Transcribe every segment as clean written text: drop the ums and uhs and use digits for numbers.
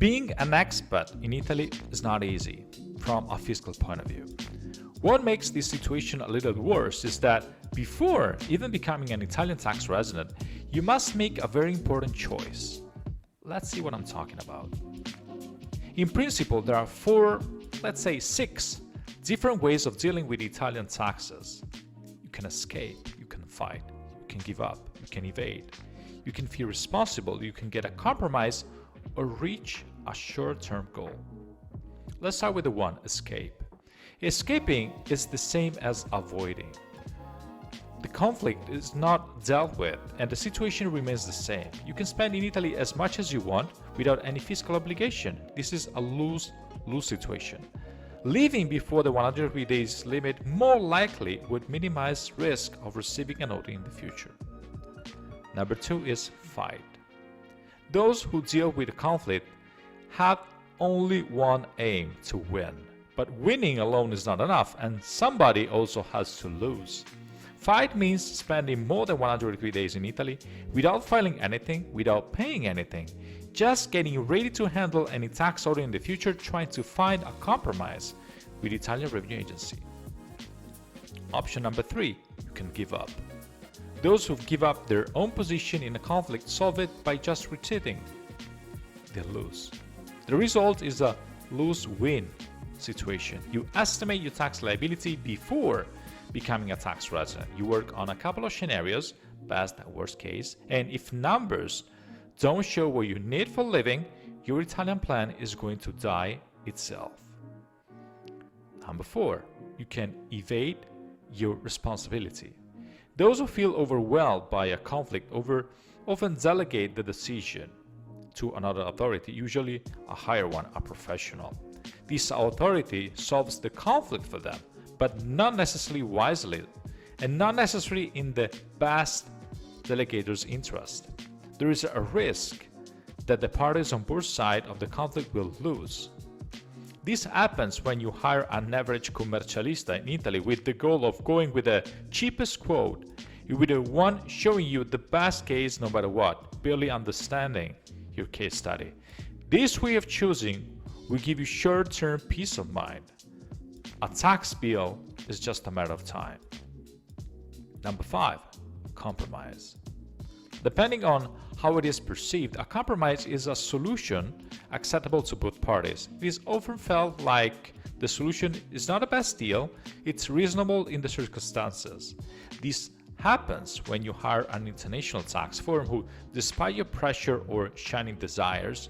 Being an expat in Italy is not easy from a fiscal point of view. What makes this situation a little worse is that before even becoming an Italian tax resident, you must make a very important choice. Let's see what I'm talking about. In principle, there are four, let's say 6 different ways of dealing with Italian taxes. You can escape, you can fight, you can give up, you can evade, you can feel responsible, you can get a compromise, or reach a short-term goal. Let's start with the one, escape. Escaping is the same as avoiding. The conflict is not dealt with and the situation remains the same. You can spend in Italy as much as you want without any fiscal obligation. This is a lose-lose situation. Leaving before the 103 days limit more likely would minimize risk of receiving a note in the future. Number 2 is fight. Those who deal with the conflict have only one aim: to win. But winning alone is not enough, and somebody also has to lose. Fight means spending more than 103 days in Italy without filing anything, without paying anything, just getting ready to handle any tax audit in the future, trying to find a compromise with the Italian Revenue Agency. Option number 3, you can give up. Those who give up their own position in a conflict solve it by just retreating. They lose. The result is a lose-win situation. You estimate your tax liability before becoming a tax resident. You work on a couple of scenarios, best and worst case, and if numbers don't show what you need for living, your Italian plan is going to die itself. Number 4, you can evade your responsibility. Those who feel overwhelmed by a conflict often delegate the decision to another authority, usually a higher one, a professional. This authority solves the conflict for them, but not necessarily wisely and not necessarily in the best delegator's interest. There is a risk that the parties on both sides of the conflict will lose. This happens when you hire an average commercialista in Italy with the goal of going with the cheapest quote, with the one showing you the best case no matter what, barely understanding your case study. This way of choosing will give you short-term peace of mind. A tax bill is just a matter of time. Number 5, compromise. Depending on how it is perceived, a compromise is a solution acceptable to both parties. It is often felt like the solution is not the best deal, it's reasonable in the circumstances. This happens when you hire an international tax firm who, despite your pressure or shining desires,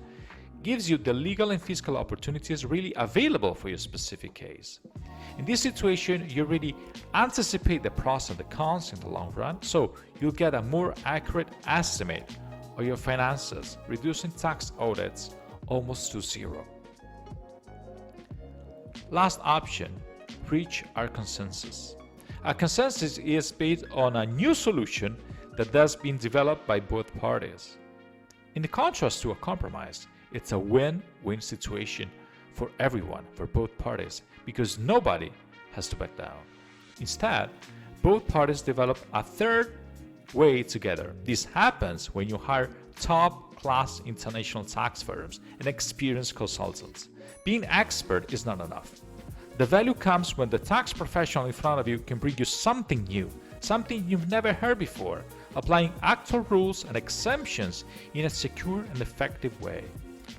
gives you the legal and fiscal opportunities really available for your specific case. In this situation, you already anticipate the pros and the cons in the long run, so you'll get a more accurate estimate of your finances, reducing tax audits almost to zero. Last option, reach a consensus. A consensus is based on a new solution that has been developed by both parties. In contrast to a compromise, it's a win-win situation for everyone, for both parties, because nobody has to back down. Instead, both parties develop a third way together. This happens when you hire top-class international tax firms and experienced consultants. Being expert is not enough. The value comes when the tax professional in front of you can bring you something new, something you've never heard before, applying actual rules and exemptions in a secure and effective way.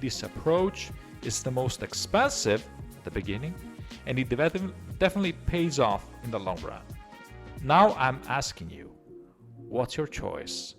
This approach is the most expensive at the beginning, and it definitely pays off in the long run. Now I'm asking you, what's your choice?